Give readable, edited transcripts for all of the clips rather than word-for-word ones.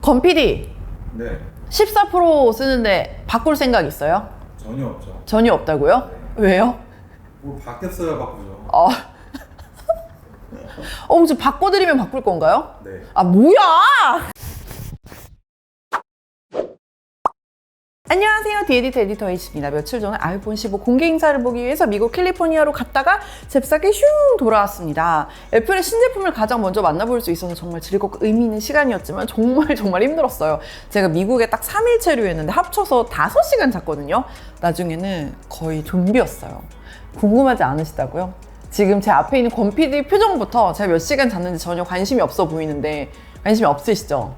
권PD 네, 14% 쓰는데 바꿀 생각 있어요? 전혀 없죠. 전혀 없다고요? 네. 왜요? 뭐 바뀌었어야 바꾸죠. 혹시 바꿔드리면 바꿀 건가요? 네. 아 뭐야! 안녕하세요, 디에디터 에디터 H입니다. 며칠 전에 아이폰 15 공개 행사를 보기 위해서 미국 캘리포니아로 갔다가 잽싸게 슝 돌아왔습니다. 애플의 신제품을 가장 먼저 만나볼 수 있어서 정말 즐겁고 의미 있는 시간이었지만 정말 힘들었어요. 제가 미국에 딱 3일 체류했는데 합쳐서 5시간 잤거든요. 나중에는 거의 좀비였어요. 궁금하지 않으시다고요? 지금 제 앞에 있는 권PD 표정부터 제가 몇 시간 잤는지 전혀 관심이 없어 보이는데 관심이 없으시죠?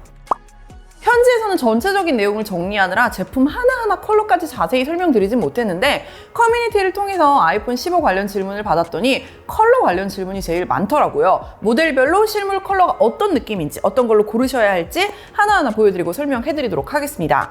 현지에서는 전체적인 내용을 정리하느라 제품 하나하나 컬러까지 자세히 설명드리진 못했는데 커뮤니티를 통해서 아이폰 15 관련 질문을 받았더니 컬러 관련 질문이 제일 많더라고요. 모델별로 실물 컬러가 어떤 느낌인지 어떤 걸로 고르셔야 할지 하나하나 보여드리고 설명해드리도록 하겠습니다.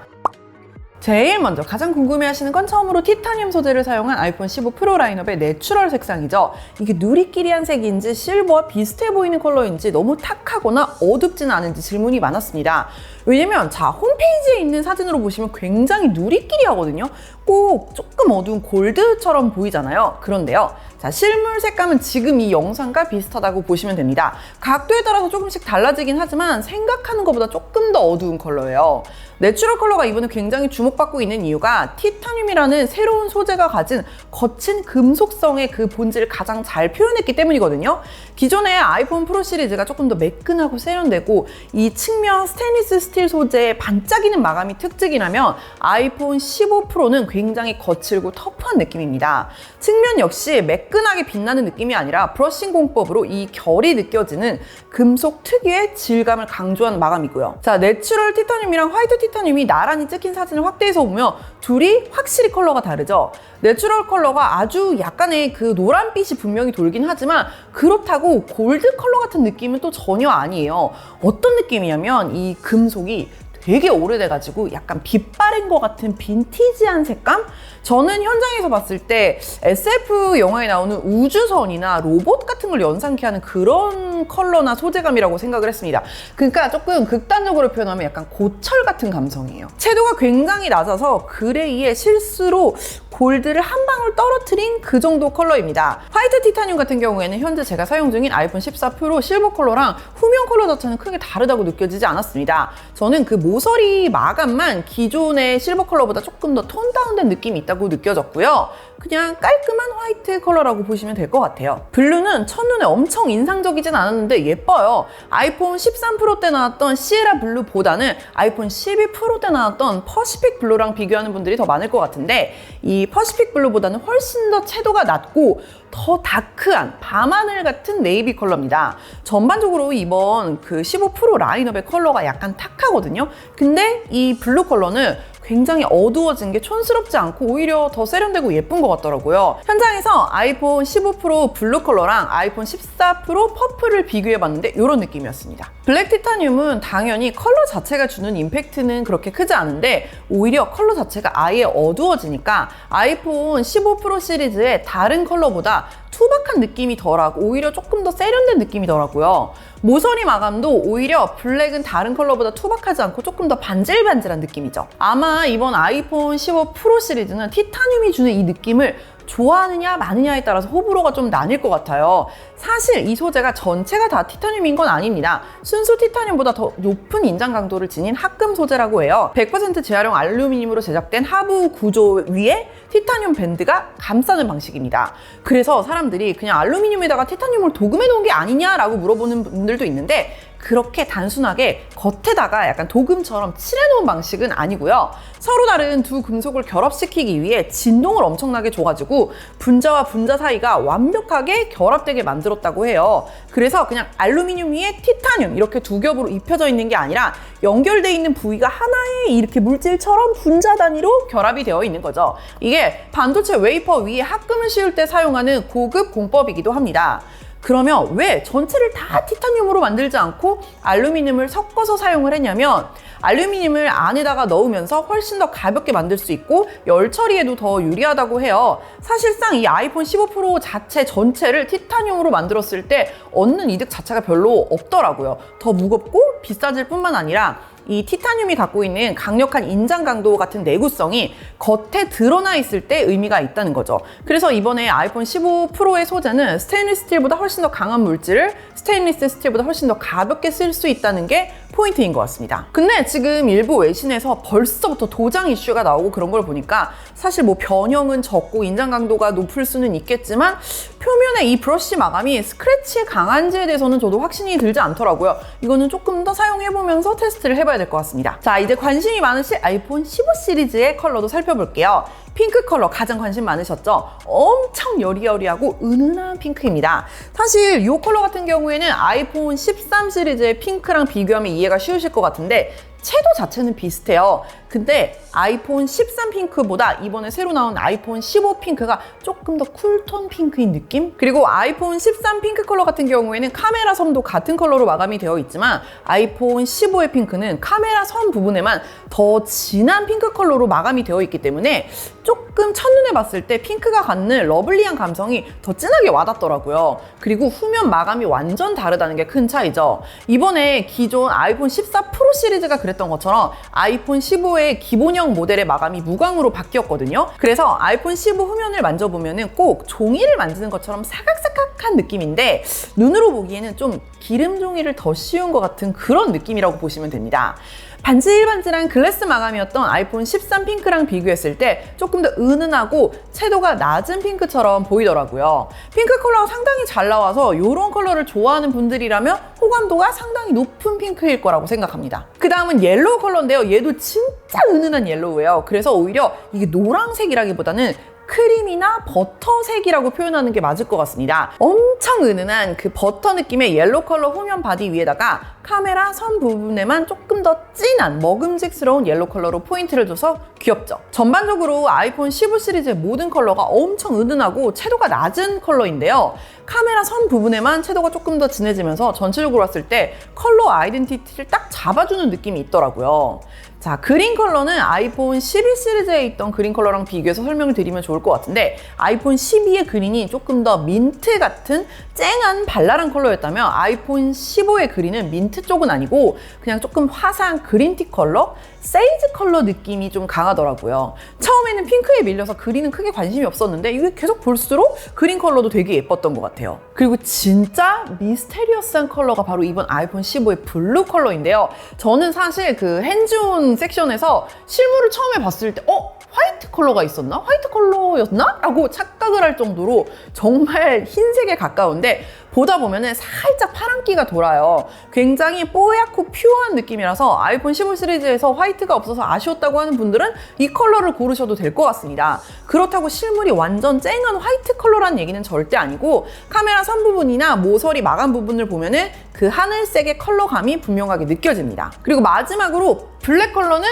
제일 먼저 가장 궁금해하시는 건 처음으로 티타늄 소재를 사용한 아이폰 15 프로 라인업의 내추럴 색상이죠. 이게 누리끼리한 색인지 실버와 비슷해 보이는 컬러인지 너무 탁하거나 어둡지는 않은지 질문이 많았습니다. 왜냐면 홈페이지에 있는 사진으로 보시면 굉장히 누리끼리 하거든요. 꼭 조금 어두운 골드처럼 보이잖아요. 그런데요, 실물 색감은 지금 이 영상과 비슷하다고 보시면 됩니다. 각도에 따라서 조금씩 달라지긴 하지만 생각하는 것보다 조금 더 어두운 컬러예요. 내추럴 컬러가 이번에 굉장히 주목받고 있는 이유가 티타늄이라는 새로운 소재가 가진 거친 금속성의 그 본질을 가장 잘 표현했기 때문이거든요. 기존의 아이폰 프로 시리즈가 조금 더 매끈하고 세련되고 이 측면 스테인리스 스틸 소재의 반짝이는 마감이 특징이라면 아이폰 15 프로는 굉장히 거칠고 터프한 느낌입니다. 측면 역시 매끈하게 빛나는 느낌이 아니라 브러싱 공법으로 이 결이 느껴지는 금속 특유의 질감을 강조한 마감이고요. 내추럴 티타늄이랑 화이트 티타늄이 나란히 찍힌 사진을 확대해서 보면 둘이 확실히 컬러가 다르죠. 내추럴 컬러가 아주 약간의 그 노란빛이 분명히 돌긴 하지만 그렇다고 골드 컬러 같은 느낌은 또 전혀 아니에요. 어떤 느낌이냐면 이 금속이 되게 오래돼가지고 약간 빛 바랜 것 같은 빈티지한 색감? 저는 현장에서 봤을 때 SF 영화에 나오는 우주선이나 로봇 같은 걸 연상케 하는 그런 컬러나 소재감이라고 생각을 했습니다. 그러니까 조금 극단적으로 표현하면 약간 고철 같은 감성이에요. 채도가 굉장히 낮아서 그레이에 실수로 골드를 한 방울 떨어뜨린 그 정도 컬러입니다. 화이트 티타늄 같은 경우에는 현재 제가 사용 중인 아이폰 14 프로 실버 컬러랑 후면 컬러 자체는 크게 다르다고 느껴지지 않았습니다. 저는 그 모서리 마감만 기존의 실버 컬러보다 조금 더 톤 다운된 느낌이 있다고 느껴졌고요. 그냥 깔끔한 화이트 컬러라고 보시면 될 것 같아요. 블루는 첫눈에 엄청 인상적이진 않았는데 예뻐요. 아이폰 13 프로 때 나왔던 시에라 블루보다는 아이폰 12 프로 때 나왔던 퍼시픽 블루랑 비교하는 분들이 더 많을 것 같은데 이 퍼시픽 블루보다는 훨씬 더 채도가 낮고 더 다크한 밤하늘 같은 네이비 컬러입니다. 전반적으로 이번 그 15 프로 라인업의 컬러가 약간 탁하거든요. 근데 이 블루 컬러는 굉장히 어두워진 게 촌스럽지 않고 오히려 더 세련되고 예쁜 것 같더라고요. 현장에서 아이폰 15 프로 블루 컬러랑 아이폰 14 프로 퍼플을 비교해봤는데 이런 느낌이었습니다. 블랙 티타늄은 당연히 컬러 자체가 주는 임팩트는 그렇게 크지 않은데 오히려 컬러 자체가 아예 어두워지니까 아이폰 15 프로 시리즈의 다른 컬러보다 투박한 느낌이 덜하고 오히려 조금 더 세련된 느낌이더라고요. 모서리 마감도 오히려 블랙은 다른 컬러보다 투박하지 않고 조금 더 반질반질한 느낌이죠. 아마 이번 아이폰 15 프로 시리즈는 티타늄이 주는 이 느낌을 좋아하느냐 마느냐에 따라서 호불호가 좀 나뉠 것 같아요. 사실 이 소재가 전체가 다 티타늄인 건 아닙니다. 순수 티타늄보다 더 높은 인장 강도를 지닌 합금 소재라고 해요. 100% 재활용 알루미늄으로 제작된 하부 구조 위에 티타늄 밴드가 감싸는 방식입니다. 그래서 사람들이 그냥 알루미늄에다가 티타늄을 도금해 놓은 게 아니냐라고 물어보는 분들도 있는데 그렇게 단순하게 겉에다가 약간 도금처럼 칠해놓은 방식은 아니고요. 서로 다른 두 금속을 결합시키기 위해 진동을 엄청나게 줘가지고 분자와 분자 사이가 완벽하게 결합되게 만들었다고 해요. 그래서 그냥 알루미늄 위에 티타늄 이렇게 두 겹으로 입혀져 있는 게 아니라 연결되어 있는 부위가 하나의 이렇게 물질처럼 분자 단위로 결합이 되어 있는 거죠. 이게 반도체 웨이퍼 위에 합금을 씌울 때 사용하는 고급 공법이기도 합니다. 그러면 왜 전체를 다 티타늄으로 만들지 않고 알루미늄을 섞어서 사용을 했냐면 알루미늄을 안에다가 넣으면서 훨씬 더 가볍게 만들 수 있고 열 처리에도 더 유리하다고 해요. 사실상 이 아이폰 15 프로 자체 전체를 티타늄으로 만들었을 때 얻는 이득 자체가 별로 없더라고요. 더 무겁고 비싸질 뿐만 아니라 이 티타늄이 갖고 있는 강력한 인장 강도 같은 내구성이 겉에 드러나 있을 때 의미가 있다는 거죠. 그래서 이번에 아이폰 15 프로의 소재는 스테인리스 스틸보다 훨씬 더 강한 물질을 스테인리스 스틸보다 훨씬 더 가볍게 쓸 수 있다는 게 포인트인 것 같습니다. 근데 지금 일부 외신에서 벌써부터 도장 이슈가 나오고 그런 걸 보니까 사실 뭐 변형은 적고 인장 강도가 높을 수는 있겠지만 표면에 이 브러쉬 마감이 스크래치에 강한지에 대해서는 저도 확신이 들지 않더라고요. 이거는 조금 더 사용해보면서 테스트를 해봐야 될 것 같습니다. 자, 이제 관심이 많으실 아이폰 15 시리즈의 컬러도 살펴볼게요. 핑크 컬러 가장 관심 많으셨죠? 엄청 여리여리하고 은은한 핑크입니다. 사실 이 컬러 같은 경우에는 아이폰 13 시리즈의 핑크랑 비교하면 이해가 쉬우실 것 같은데 채도 자체는 비슷해요. 근데 아이폰 13 핑크보다 이번에 새로 나온 아이폰 15 핑크가 조금 더 쿨톤 핑크인 느낌? 그리고 아이폰 13 핑크 컬러 같은 경우에는 카메라 섬도 같은 컬러로 마감이 되어 있지만 아이폰 15의 핑크는 카메라 섬 부분에만 더 진한 핑크 컬러로 마감이 되어 있기 때문에 조금 첫눈에 봤을 때 핑크가 갖는 러블리한 감성이 더 진하게 와닿더라고요. 그리고 후면 마감이 완전 다르다는 게 큰 차이죠. 이번에 기존 아이폰 14 프로 시리즈가 그랬던 것처럼 아이폰 15의 기본형 모델의 마감이 무광으로 바뀌었거든요. 그래서 아이폰 15 후면을 만져보면 꼭 종이를 만지는 것처럼 사각사각한 느낌인데 눈으로 보기에는 좀 기름 종이를 더 씌운 것 같은 그런 느낌이라고 보시면 됩니다. 반질반질한 글래스 마감이었던 아이폰 13 핑크랑 비교했을 때 조금 더 은은하고 채도가 낮은 핑크처럼 보이더라고요. 핑크 컬러가 상당히 잘 나와서 이런 컬러를 좋아하는 분들이라면 호감도가 상당히 높은 핑크일 거라고 생각합니다. 그 다음은 옐로우 컬러인데요. 얘도 진짜 은은한 옐로우예요. 그래서 오히려 이게 노란색이라기보다는 크림이나 버터색이라고 표현하는 게 맞을 것 같습니다. 엄청 은은한 그 버터 느낌의 옐로우 컬러 후면 바디 위에다가 카메라 선 부분에만 조금 더 진한 먹음직스러운 옐로우 컬러로 포인트를 줘서 귀엽죠. 전반적으로 아이폰 15 시리즈의 모든 컬러가 엄청 은은하고 채도가 낮은 컬러인데요. 카메라 선 부분에만 채도가 조금 더 진해지면서 전체적으로 봤을 때 컬러 아이덴티티를 딱 잡아주는 느낌이 있더라고요. 자, 그린 컬러는 아이폰 12 시리즈에 있던 그린 컬러랑 비교해서 설명을 드리면 좋을 것 같은데 아이폰 12의 그린이 조금 더 민트 같은 쨍한 발랄한 컬러였다면 아이폰 15의 그린은 민트 쪽은 아니고 그냥 조금 화사한 그린티 컬러? 세이지 컬러 느낌이 좀 강하더라고요. 처음에는 핑크에 밀려서 그린은 크게 관심이 없었는데 이게 계속 볼수록 그린 컬러도 되게 예뻤던 것 같아요. 그리고 진짜 미스테리어스한 컬러가 바로 이번 아이폰 15의 블루 컬러인데요. 저는 사실 그 핸즈온 섹션에서 실물을 처음에 봤을 때 화이트 컬러가 있었나? 화이트 컬러였나? 라고 착각을 할 정도로 정말 흰색에 가까운데 보다 보면은 살짝 파란기가 돌아요. 굉장히 뽀얗고 퓨어한 느낌이라서 아이폰 15 시리즈에서 화이트가 없어서 아쉬웠다고 하는 분들은 이 컬러를 고르셔도 될 것 같습니다. 그렇다고 실물이 완전 쨍한 화이트 컬러라는 얘기는 절대 아니고 카메라 선 부분이나 모서리 마감 부분을 보면은 그 하늘색의 컬러감이 분명하게 느껴집니다. 그리고 마지막으로 블랙 컬러는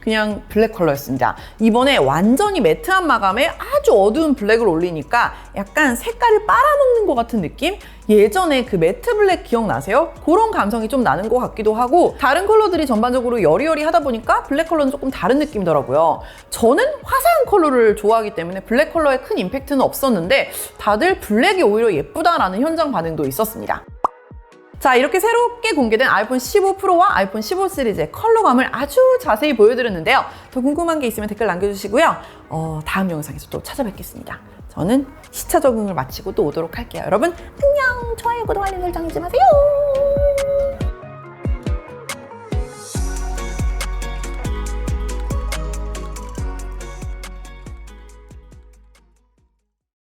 그냥 블랙 컬러였습니다. 이번에 완전히 매트한 마감에 아주 어두운 블랙을 올리니까 약간 색깔을 빨아먹는 것 같은 느낌? 예전에 그 매트 블랙 기억나세요? 그런 감성이 좀 나는 것 같기도 하고 다른 컬러들이 전반적으로 여리여리하다 보니까 블랙 컬러는 조금 다른 느낌이더라고요. 저는 화사한 컬러를 좋아하기 때문에 블랙 컬러에 큰 임팩트는 없었는데 다들 블랙이 오히려 예쁘다라는 현장 반응도 있었습니다. 자, 이렇게 새롭게 공개된 아이폰 15 프로와 아이폰 15 시리즈의 컬러감을 아주 자세히 보여드렸는데요. 더 궁금한 게 있으면 댓글 남겨주시고요. 다음 영상에서 또 찾아뵙겠습니다. 저는 시차 적응을 마치고 또 오도록 할게요. 여러분 안녕! 좋아요, 구독, 알림 설정 잊지 마세요.